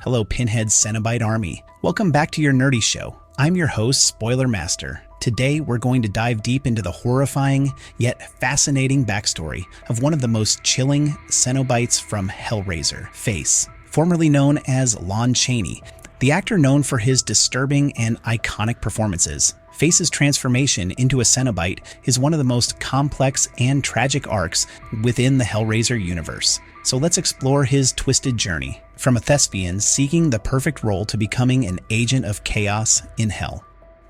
Hello, Pinhead Cenobite Army. Welcome back to your nerdy show. I'm your host, Spoiler Master. Today, we're going to dive deep into the horrifying, yet fascinating backstory of one of the most chilling Cenobites from Hellraiser, Face, formerly known as Lon Chaney, the actor known for his disturbing and iconic performances. Face's transformation into a Cenobite is one of the most complex and tragic arcs within the Hellraiser universe. So let's explore his twisted journey, from a thespian seeking the perfect role to becoming an agent of chaos in hell.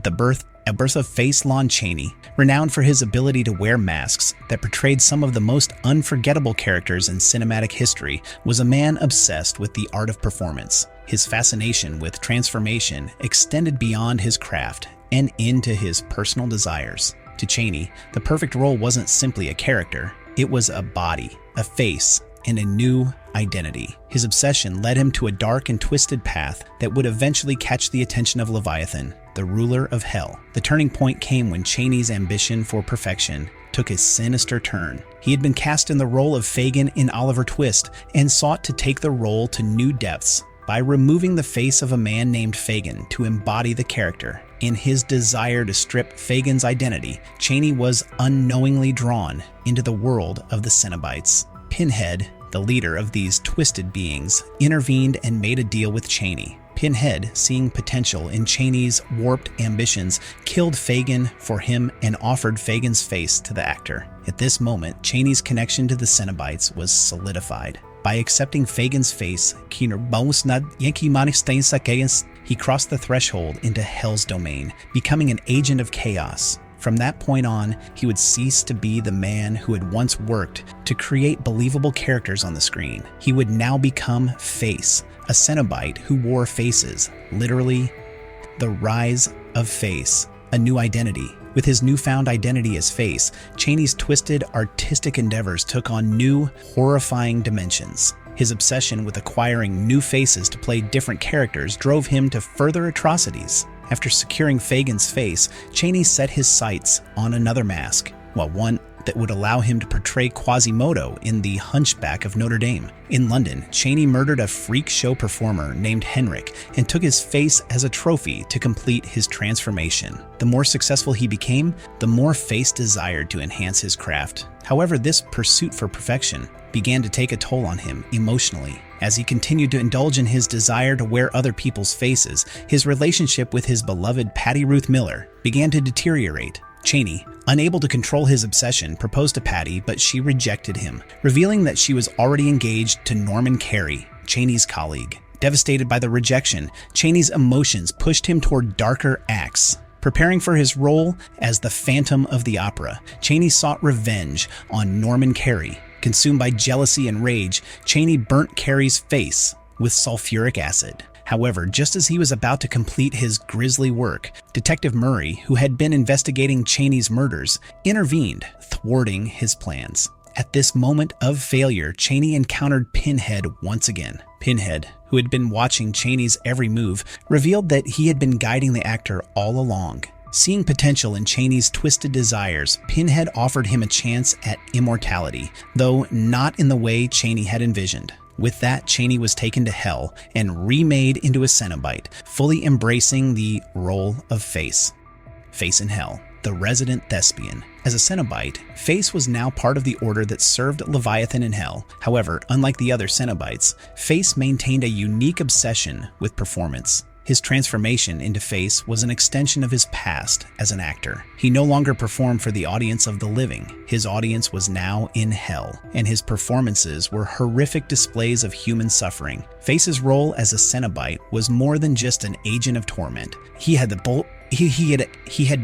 The birth of Face Lon Chaney, renowned for his ability to wear masks that portrayed some of the most unforgettable characters in cinematic history, was a man obsessed with the art of performance. His fascination with transformation extended beyond his craft and into his personal desires. To Chaney, the perfect role wasn't simply a character, it was a body, a face, and a new identity. His obsession led him to a dark and twisted path that would eventually catch the attention of Leviathan, the ruler of hell. The turning point came when Chaney's ambition for perfection took a sinister turn. He had been cast in the role of Fagin in Oliver Twist and sought to take the role to new depths by removing the face of a man named Fagin to embody the character. In his desire to strip Fagin's identity, Chaney was unknowingly drawn into the world of the Cenobites. Pinhead, the leader of these twisted beings, intervened and made a deal with Chaney. Pinhead, seeing potential in Chaney's warped ambitions, killed Fagin for him and offered Fagin's face to the actor. At this moment, Chaney's connection to the Cenobites was solidified. By accepting Fagin's face, he crossed the threshold into Hell's domain, becoming an agent of chaos. From that point on, he would cease to be the man who had once worked to create believable characters on the screen. He would now become Face, a Cenobite who wore faces, literally. The rise of Face, a new identity. With his newfound identity as Face, Chaney's twisted artistic endeavors took on new, horrifying dimensions. His obsession with acquiring new faces to play different characters drove him to further atrocities. After securing Fagin's face, Chaney set his sights on another mask, one that would allow him to portray Quasimodo in The Hunchback of Notre Dame. In London, Chaney murdered a freak show performer named Henrik and took his face as a trophy to complete his transformation. The more successful he became, the more Face desired to enhance his craft. However, this pursuit for perfection began to take a toll on him emotionally. As he continued to indulge in his desire to wear other people's faces, his relationship with his beloved Patty Ruth Miller began to deteriorate. Chaney, unable to control his obsession, proposed to Patty, but she rejected him, revealing that she was already engaged to Norman Carey, Chaney's colleague. Devastated by the rejection, Chaney's emotions pushed him toward darker acts. Preparing for his role as the Phantom of the Opera, Chaney sought revenge on Norman Carey. Consumed by jealousy and rage, Chaney burnt Carey's face with sulfuric acid. However, just as he was about to complete his grisly work, Detective Murray, who had been investigating Chaney's murders, intervened, thwarting his plans. At this moment of failure, Chaney encountered Pinhead once again. Pinhead, who had been watching Chaney's every move, revealed that he had been guiding the actor all along. Seeing potential in Chaney's twisted desires, Pinhead offered him a chance at immortality, though not in the way Chaney had envisioned. With that, Chaney was taken to hell and remade into a Cenobite, fully embracing the role of Face. Face in Hell, the resident thespian. As a Cenobite, Face was now part of the order that served Leviathan in hell. However, unlike the other Cenobites, Face maintained a unique obsession with performance. His transformation into Face was an extension of his past as an actor. He no longer performed for the audience of the living. His audience was now in hell, and his performances were horrific displays of human suffering. Face's role as a Cenobite was more than just an agent of torment. He had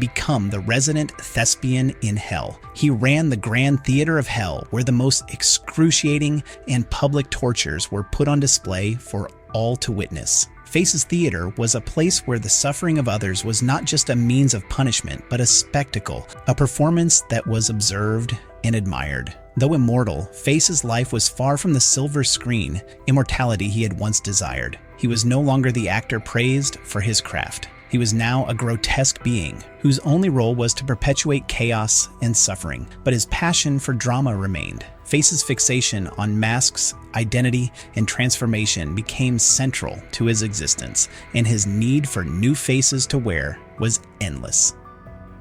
become the resident thespian in hell. He ran the Grand Theater of Hell, where the most excruciating and public tortures were put on display for all to witness. Face's theater was a place where the suffering of others was not just a means of punishment, but a spectacle, a performance that was observed and admired. Though immortal, Face's life was far from the silver screen immortality he had once desired. He was no longer the actor praised for his craft. He was now a grotesque being whose only role was to perpetuate chaos and suffering, but his passion for drama remained. Face's fixation on masks, identity, and transformation became central to his existence, and his need for new faces to wear was endless.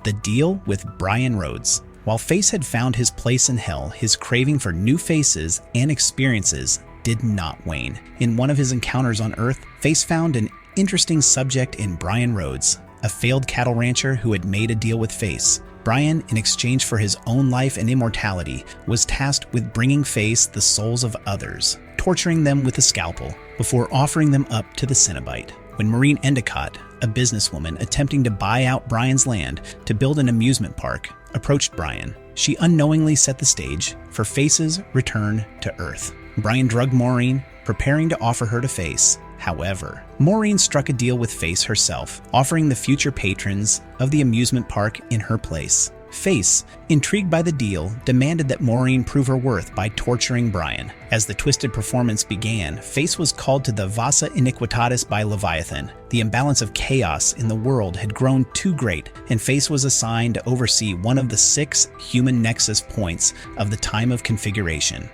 The deal with Brian Rhodes. While Face had found his place in hell, his craving for new faces and experiences did not wane. In one of his encounters on Earth, Face found an interesting subject in Brian Rhodes, a failed cattle rancher who had made a deal with Face. Brian, in exchange for his own life and immortality, was tasked with bringing Face the souls of others, torturing them with a scalpel, before offering them up to the Cenobite. When Maureen Endicott, a businesswoman attempting to buy out Brian's land to build an amusement park, approached Brian, she unknowingly set the stage for Face's return to Earth. Brian drugged Maureen, preparing to offer her to Face. However, Maureen struck a deal with Face herself, offering the future patrons of the amusement park in her place. Face, intrigued by the deal, demanded that Maureen prove her worth by torturing Brian. As the twisted performance began, Face was called to the Vasa Iniquitatis by Leviathan. The imbalance of chaos in the world had grown too great, and Face was assigned to oversee one of the 6 human nexus points of the time of configuration.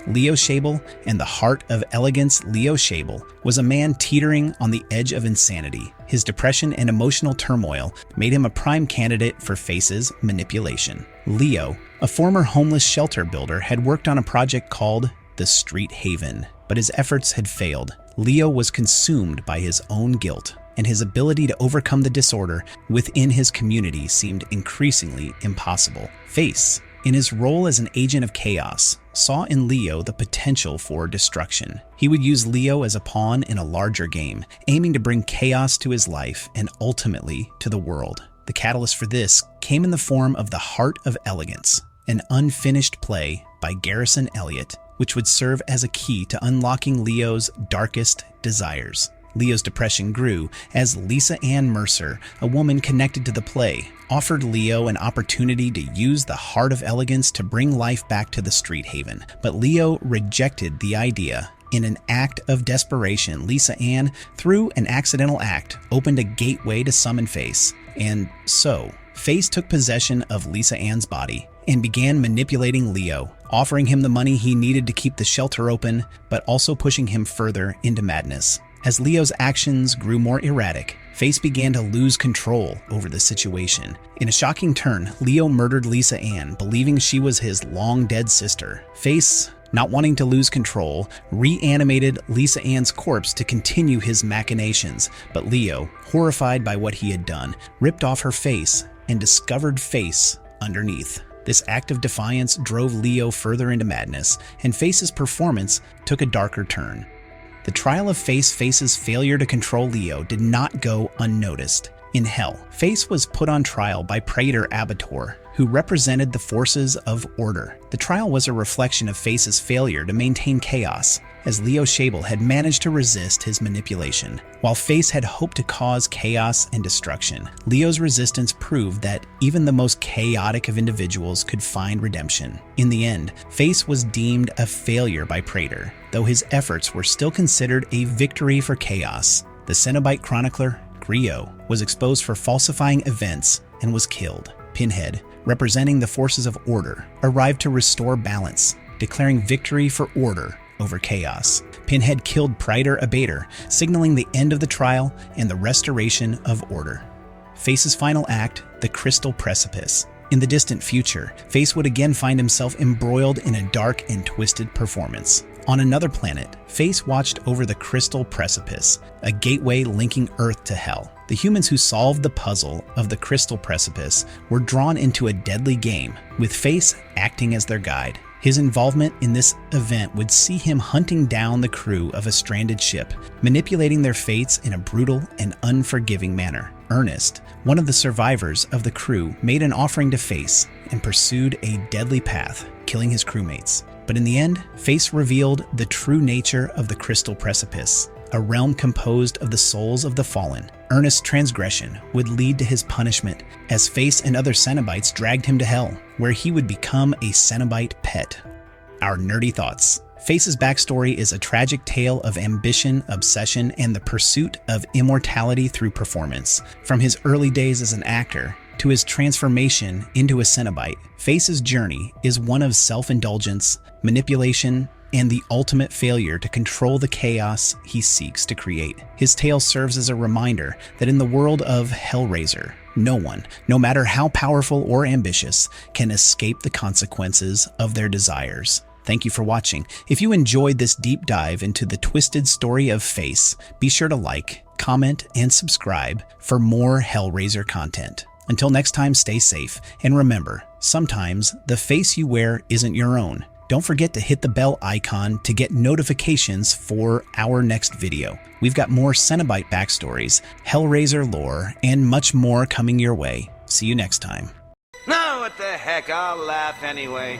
Leo Shable, and the heart of elegance, Leo Shable was a man teetering on the edge of insanity. His depression and emotional turmoil made him a prime candidate for Face's manipulation. Leo, a former homeless shelter builder, had worked on a project called the Street Haven, but his efforts had failed. Leo was consumed by his own guilt, and his ability to overcome the disorder within his community seemed increasingly impossible. Face, in his role as an agent of chaos, saw in Leo the potential for destruction. He would use Leo as a pawn in a larger game, aiming to bring chaos to his life and ultimately to the world. The catalyst for this came in the form of the Heart of Elegance, an unfinished play by Garrison Elliott, which would serve as a key to unlocking Leo's darkest desires. Leo's depression grew as Lisa Ann Mercer, a woman connected to the play, offered Leo an opportunity to use the Heart of Elegance to bring life back to the Street Haven. But Leo rejected the idea. In an act of desperation, Lisa Ann, through an accidental act, opened a gateway to summon Face. And so, Face took possession of Lisa Ann's body and began manipulating Leo, offering him the money he needed to keep the shelter open, but also pushing him further into madness. As Leo's actions grew more erratic, Face began to lose control over the situation. In a shocking turn, Leo murdered Lisa Ann, believing she was his long-dead sister. Face, not wanting to lose control, reanimated Lisa Ann's corpse to continue his machinations, but Leo, horrified by what he had done, ripped off her face and discovered Face underneath. This act of defiance drove Leo further into madness, and Face's performance took a darker turn. The trial of Face's failure to control Leo did not go unnoticed. In hell, Face was put on trial by Praetor Abator, who represented the forces of order. The trial was a reflection of Face's failure to maintain chaos, as Leo Shable had managed to resist his manipulation. While Face had hoped to cause chaos and destruction, Leo's resistance proved that even the most chaotic of individuals could find redemption. In the end, Face was deemed a failure by Praetor, though his efforts were still considered a victory for chaos. The Cenobite chronicler, Griot, was exposed for falsifying events and was killed. Pinhead, representing the forces of order, arrived to restore balance, declaring victory for order over chaos. Pinhead killed Praetor Abator, signaling the end of the trial and the restoration of order. Face's final act, the Crystal Precipice. In the distant future, Face would again find himself embroiled in a dark and twisted performance. On another planet, Face watched over the Crystal Precipice, a gateway linking Earth to Hell. The humans who solved the puzzle of the Crystal Precipice were drawn into a deadly game, with Face acting as their guide. His involvement in this event would see him hunting down the crew of a stranded ship, manipulating their fates in a brutal and unforgiving manner. Ernest, one of the survivors of the crew, made an offering to Face and pursued a deadly path, killing his crewmates. But in the end, Face revealed the true nature of the Crystal Precipice, a realm composed of the souls of the fallen. Ernest's transgression would lead to his punishment, as Face and other Cenobites dragged him to hell, where he would become a Cenobite pet. Our nerdy thoughts. Face's backstory is a tragic tale of ambition, obsession, and the pursuit of immortality through performance. From his early days as an actor to his transformation into a Cenobite, Face's journey is one of self-indulgence, manipulation, and the ultimate failure to control the chaos he seeks to create. His tale serves as a reminder that in the world of Hellraiser, no one, no matter how powerful or ambitious, can escape the consequences of their desires. Thank you for watching. If you enjoyed this deep dive into the twisted story of Face, be sure to like, comment, and subscribe for more Hellraiser content. Until next time, stay safe, and remember, sometimes the face you wear isn't your own. Don't forget to hit the bell icon to get notifications for our next video. We've got more Cenobite backstories, Hellraiser lore, and much more coming your way. See you next time. No, what the heck, I'll laugh anyway.